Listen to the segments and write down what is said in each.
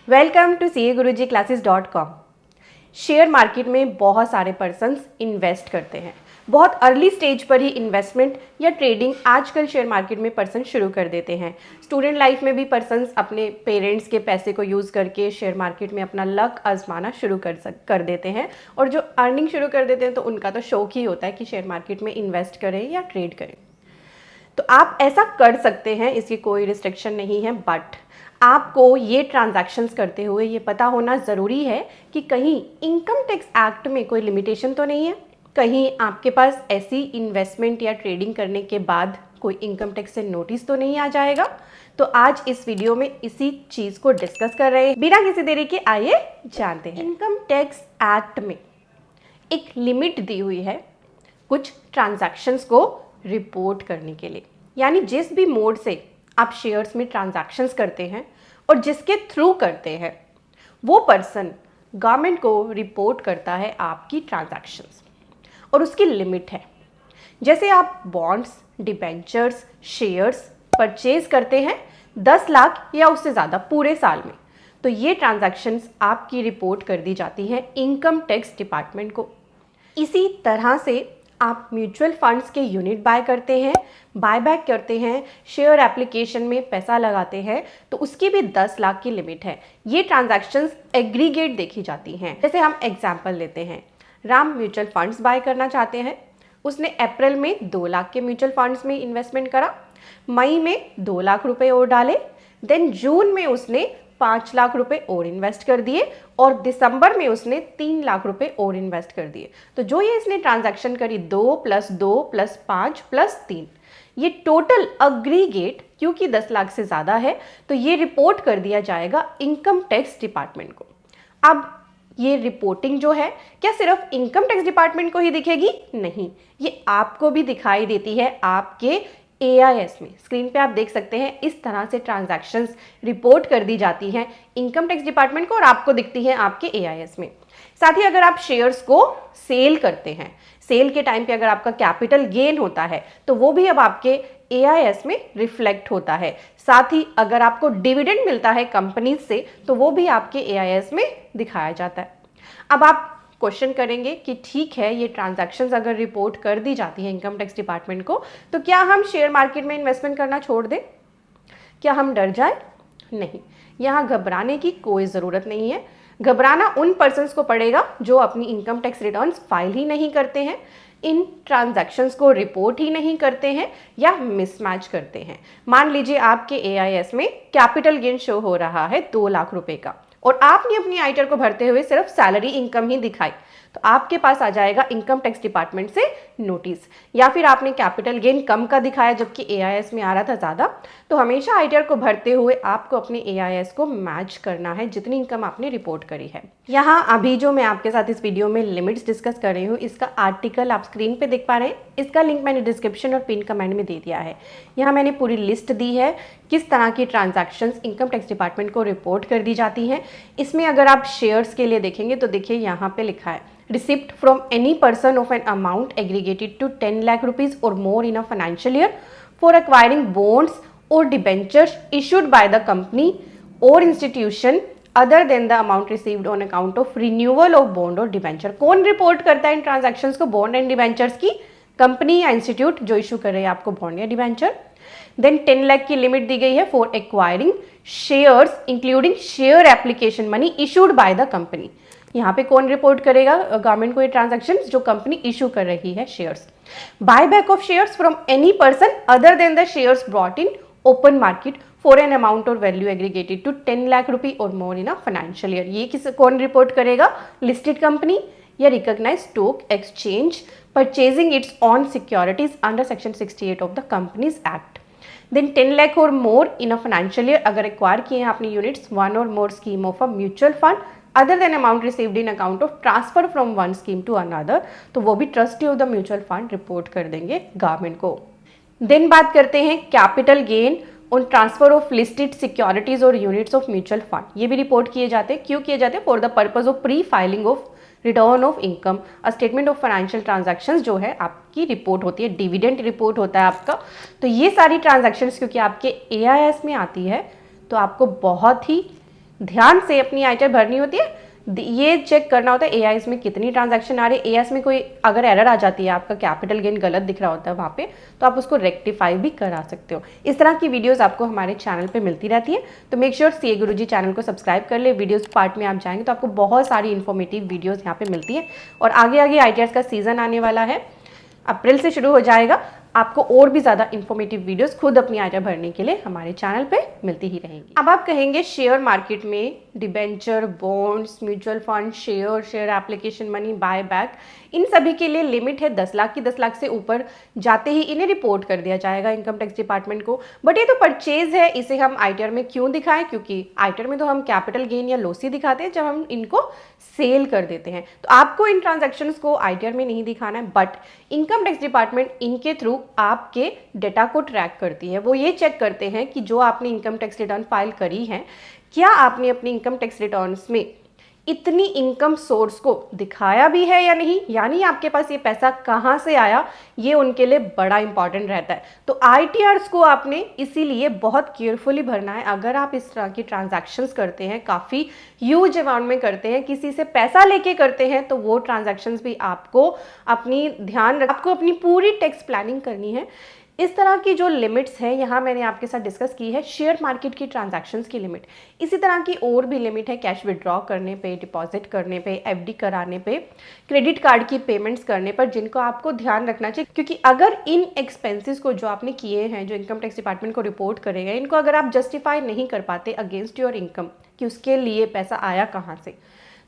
Welcome to CAGurujiClasses.com। Share market में बहुत सारे पर्सन्स इन्वेस्ट करते हैं। बहुत अर्ली स्टेज पर ही इन्वेस्टमेंट या ट्रेडिंग आजकल शेयर मार्केट में पर्सन शुरू कर देते हैं। स्टूडेंट लाइफ में भी पर्सन्स अपने पेरेंट्स के पैसे को यूज़ करके शेयर मार्केट में अपना लक आजमाना शुरू कर देते हैं, और जो अर्निंग शुरू कर देते हैं तो उनका तो शौक ही होता है कि शेयर मार्केट में इन्वेस्ट करें या ट्रेड करें। तो आप ऐसा कर सकते हैं, इसकी कोई रिस्ट्रिक्शन नहीं है, बट आपको ये ट्रांजैक्शंस करते हुए ये पता होना ज़रूरी है कि कहीं इनकम टैक्स एक्ट में कोई लिमिटेशन तो नहीं है, कहीं आपके पास ऐसी इन्वेस्टमेंट या ट्रेडिंग करने के बाद कोई इनकम टैक्स से नोटिस तो नहीं आ जाएगा। तो आज इस वीडियो में इसी चीज़ को डिस्कस कर रहे हैं। बिना किसी देरी के आइए जानते हैं। इनकम टैक्स एक्ट में एक लिमिट दी हुई है कुछ ट्रांजैक्शंस को रिपोर्ट करने के लिए, यानी जिस भी मोड से आप शेयर्स में ट्रांजैक्शंस करते हैं और जिसके थ्रू करते हैं वो पर्सन गवर्नमेंट को रिपोर्ट करता है आपकी ट्रांजैक्शंस, और उसकी लिमिट है। जैसे आप बॉन्ड्स, डिबेंचर्स, शेयर्स परचेज करते हैं 10 लाख या उससे ज़्यादा पूरे साल में, तो ये ट्रांजैक्शंस आपकी रिपोर्ट कर दी जाती है इनकम टैक्स डिपार्टमेंट को। इसी तरह से आप म्यूचुअल फंड्स के यूनिट बाय करते हैं, बायबैक करते हैं, शेयर एप्लीकेशन में पैसा लगाते हैं, तो उसकी भी 10 लाख की लिमिट है। ये ट्रांजैक्शंस एग्रीगेट देखी जाती हैं। जैसे हम एग्जांपल लेते हैं, राम म्यूचुअल फंड्स बाय करना चाहते हैं, उसने अप्रैल में 2 लाख के म्यूचुअल फंड्स में इन्वेस्टमेंट करा, मई में 2 लाख रुपए और डाले, देन जून में उसने 5 लाख रुपए और इन्वेस्ट कर दिए, और दिसंबर में उसने 3 लाख रुपए और इन्वेस्ट कर दिए। तो जो ये इसने ट्रांजैक्शन करी 2 + 2 + 5 + 3, ये टोटल अग्रीगेट क्योंकि 10 लाख से ज़्यादा है तो ये रिपोर्ट कर दिया जाएगा इनकम टैक्स डिपार्टमेंट को। अब ये रिपोर्टिंग जो है क्या सिर्फ इनकम टैक्स डिपार्टमेंट को ही दिखेगी? नहीं, ये आपको भी दिखाई देती है आपके AIS में। स्क्रीन पे आप देख सकते हैं, इस तरह से ट्रांजैक्शंस रिपोर्ट कर दी जाती हैं इनकम टैक्स डिपार्टमेंट को और आपको दिखती है आपके AIS में। साथ ही अगर आप शेयर्स को सेल करते हैं, सेल के टाइम पे अगर आपका कैपिटल गेन होता है तो वो भी अब आपके AIS में रिफ्लेक्ट होता है। साथ ही अगर आपको डिविडेंड मिलता है कंपनी से तो वो भी आपके AIS में दिखाया जाता है। अब आप क्वेश्चन करेंगे कि ठीक है, ये ट्रांजैक्शंस अगर रिपोर्ट कर दी जाती है इनकम टैक्स डिपार्टमेंट को तो क्या हम शेयर मार्केट में इन्वेस्टमेंट करना छोड़ दें? क्या हम डर जाए? नहीं, यहाँ घबराने की कोई ज़रूरत नहीं है। घबराना उन पर्सन्स को पड़ेगा जो अपनी इनकम टैक्स रिटर्न्स फाइल ही नहीं करते हैं, इन ट्रांजैक्शंस को रिपोर्ट ही नहीं करते हैं या मिसमैच करते हैं। मान लीजिए आपके AIS में कैपिटल गेन शो हो रहा है 2 लाख रुपए का, और आपने अपनी आइटर को भरते हुए सिर्फ सैलरी इनकम ही दिखाई, तो आपके पास आ जाएगा इनकम टैक्स डिपार्टमेंट से नोटिस। या फिर आपने कैपिटल गेन कम का दिखाया जबकि AIS में आ रहा था ज़्यादा, तो हमेशा आइटर को भरते हुए आपको अपने AIS को मैच करना है जितनी इनकम आपने रिपोर्ट करी है। यहाँ अभी जो मैं आपके साथ इस वीडियो में लिमिट्स डिस्कस कर रही हूँ, इसका आर्टिकल आप स्क्रीन पे देख पा रहे हैं, इसका लिंक मैंने डिस्क्रिप्शन और पिन कमेंट में दे दिया है। यहाँ मैंने पूरी लिस्ट दी है किस तरह की ट्रांजैक्शंस इनकम टैक्स डिपार्टमेंट को रिपोर्ट कर दी जाती हैं। इसमें अगर आप शेयर्स के लिए देखेंगे तो देखिए यहाँ पे लिखा है receipt from any person of an amount aggregated to 10 lakh rupees और more in a financial year for acquiring bonds और debentures issued by the company और institution other than the amount received on account of renewal of bond और debenture. कौन report करता है इन transactions को? Bond and debentures की company या इंस्टीट्यूट जो इशू कर रहे हैं आपको बॉन्ड या डिबेंचर। देन 10 लाख की लिमिट दी गई है for acquiring shares including share application money issued by the company. यहाँ पे कौन रिपोर्ट करेगा गवर्नमेंट को ये ट्रांजैक्शन? जो कंपनी इशू कर रही है shares. Buyback of shares from any person other than the shares brought in open market for an amount और वैल्यू एग्रीगेटेड टू 10 लाख रुपी और more in a financial year. ये कौन रिपोर्ट करेगा? लिस्टेड कंपनी या recognised stock exchange purchasing its on securities under section 68 of the companies act. Then 10 lakh और more in a financial year अगर acquire किए हैं आपने यूनिट्स वन और more scheme of a mutual fund other than amount received in account of transfer from one scheme to another, तो वो भी trustee of the mutual fund report कर देंगे गवर्नमेंट को। देन बात करते हैं capital gain on transfer of listed securities और यूनिट्स ऑफ म्यूचुअल फंड। ये भी रिपोर्ट किए जाते हैं। क्यों किए जाते हैं? For the purpose of pre filing of return of income, a statement of financial transactions जो है आपकी रिपोर्ट होती है, डिविडेंड रिपोर्ट होता है आपका। तो ये सारी ट्रांजैक्शंस क्योंकि आपके AIS में आती है तो आपको बहुत ही ध्यान से अपनी आईटीआर भरनी होती है। ये चेक करना होता है एआईएस में कितनी ट्रांजैक्शन आ रही है। एआईएस में कोई अगर एरर आ जाती है, आपका कैपिटल गेन गलत दिख रहा होता है वहाँ पे, तो आप उसको रेक्टिफाई भी करा सकते हो। इस तरह की वीडियोस आपको हमारे चैनल पे मिलती रहती है, तो मेक श्योर सीए गुरुजी चैनल को सब्सक्राइब कर ले। वीडियोस पार्ट में आप जाएंगे तो आपको बहुत सारी इन्फॉर्मेटिव वीडियोस यहाँ पे मिलती है। और आगे आगे आईटीआर का सीजन आने वाला है, अप्रैल से शुरू हो जाएगा। आपको और भी ज़्यादा इन्फॉर्मेटिव वीडियोस खुद अपनी आईटीआर भरने के लिए हमारे चैनल पे मिलती ही रहेंगी। अब आप कहेंगे शेयर मार्केट में debenture, bonds, mutual fund, share application money, buy back, इन सभी के लिए लिमिट है 10 लाख की। 10 लाख से ऊपर जाते ही इन्हें रिपोर्ट कर दिया जाएगा इनकम टैक्स डिपार्टमेंट को। बट ये तो परचेज है, इसे हम आईटीआर में क्यों दिखाएं? क्योंकि आईटीआर में तो हम कैपिटल गेन या लॉस ही दिखाते हैं जब हम इनको सेल कर देते हैं। तो आपको इन ट्रांजैक्शंस को आईटीआर में नहीं दिखाना है, बट इनकम टैक्स डिपार्टमेंट इनके थ्रू आपके डेटा को ट्रैक करती है। वो ये चेक करते हैं कि जो आपने इनकम टैक्स रिटर्न फाइल करी है, क्या आपने अपनी इनकम टैक्स रिटर्न्स में इतनी इनकम सोर्स को दिखाया भी है या नहीं, यानी आपके पास ये पैसा कहाँ से आया, ये उनके लिए बड़ा इंपॉर्टेंट रहता है। तो आईटीआर्स को आपने इसीलिए बहुत केयरफुली भरना है। अगर आप इस तरह की ट्रांजैक्शंस करते हैं, काफ़ी ह्यूज अमाउंट में करते हैं, किसी से पैसा लेके करते हैं, तो वो ट्रांजैक्शंस भी आपको आपको अपनी पूरी टैक्स प्लानिंग करनी है। इस तरह की जो लिमिट्स है यहाँ मैंने आपके साथ डिस्कस की है, शेयर मार्केट की ट्रांजैक्शंस की लिमिट। इसी तरह की और भी लिमिट है कैश विड्रॉ करने पे, डिपॉजिट करने पे, एफडी कराने पे, क्रेडिट कार्ड की पेमेंट्स करने पर, जिनको आपको ध्यान रखना चाहिए। क्योंकि अगर इन एक्सपेंसेस को जो आपने किए हैं, जो इनकम टैक्स डिपार्टमेंट को रिपोर्ट करेगा, इनको अगर आप जस्टिफाई नहीं कर पाते अगेंस्ट योर इनकम कि उसके लिए पैसा आया कहाँ से,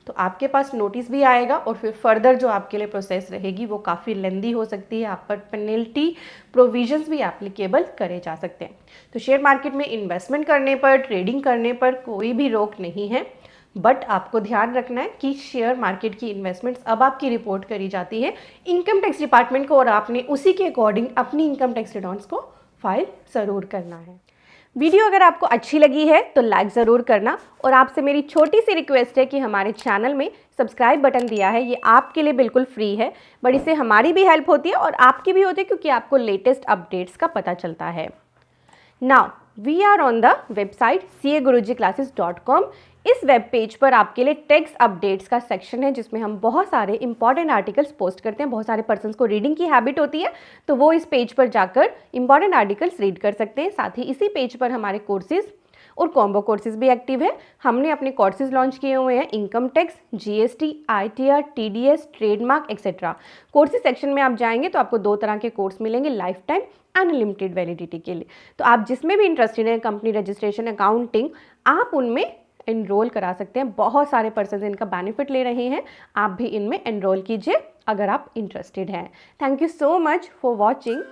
तो आपके पास नोटिस भी आएगा और फिर फर्दर जो आपके लिए प्रोसेस रहेगी वो काफ़ी लेंदी हो सकती है। आप पर पेनल्टी प्रोविजंस भी एप्लीकेबल करे जा सकते हैं। तो शेयर मार्केट में इन्वेस्टमेंट करने पर, ट्रेडिंग करने पर कोई भी रोक नहीं है, बट आपको ध्यान रखना है कि शेयर मार्केट की इन्वेस्टमेंट्स अब आपकी रिपोर्ट करी जाती है इनकम टैक्स डिपार्टमेंट को, और आपने उसी के अकॉर्डिंग अपनी इनकम टैक्स रिटर्न्स को फाइल ज़रूर करना है। वीडियो अगर आपको अच्छी लगी है तो लाइक ज़रूर करना, और आपसे मेरी छोटी सी रिक्वेस्ट है कि हमारे चैनल में सब्सक्राइब बटन दिया है, ये आपके लिए बिल्कुल फ्री है, बट इससे हमारी भी हेल्प होती है और आपकी भी होती है, क्योंकि आपको लेटेस्ट अपडेट्स का पता चलता है। Now we are on the website caguruji.com। इस वेब पेज पर आपके लिए टैक्स अपडेट्स का सेक्शन है, जिसमें हम बहुत सारे इंपॉर्टेंट आर्टिकल्स पोस्ट करते हैं। बहुत सारे पर्सन्स को रीडिंग की हैबिट होती है, तो वो इस पेज पर जाकर इंपॉर्टेंट आर्टिकल्स रीड कर सकते हैं। साथ ही इसी पेज पर हमारे कोर्सेज और कॉम्बो कोर्सेज भी एक्टिव है। हमने अपने कोर्सेज लॉन्च किए हुए हैं, income tax, GST, ITR, TDS, trademark etcetera. Courses section में आप जाएंगे तो आपको 2 तरह के कोर्स मिलेंगे, लाइफ टाइम, अनलिमिटेड वैलिडिटी के लिए। तो आप जिसमें भी इंटरेस्टेड हैं, कंपनी रजिस्ट्रेशन, अकाउंटिंग, आप उनमें एनरोल करा सकते हैं। बहुत सारे पर्सन इनका बेनिफिट ले रहे हैं, आप भी इनमें एनरोल कीजिए अगर आप इंटरेस्टेड हैं। Thank you so much for watching.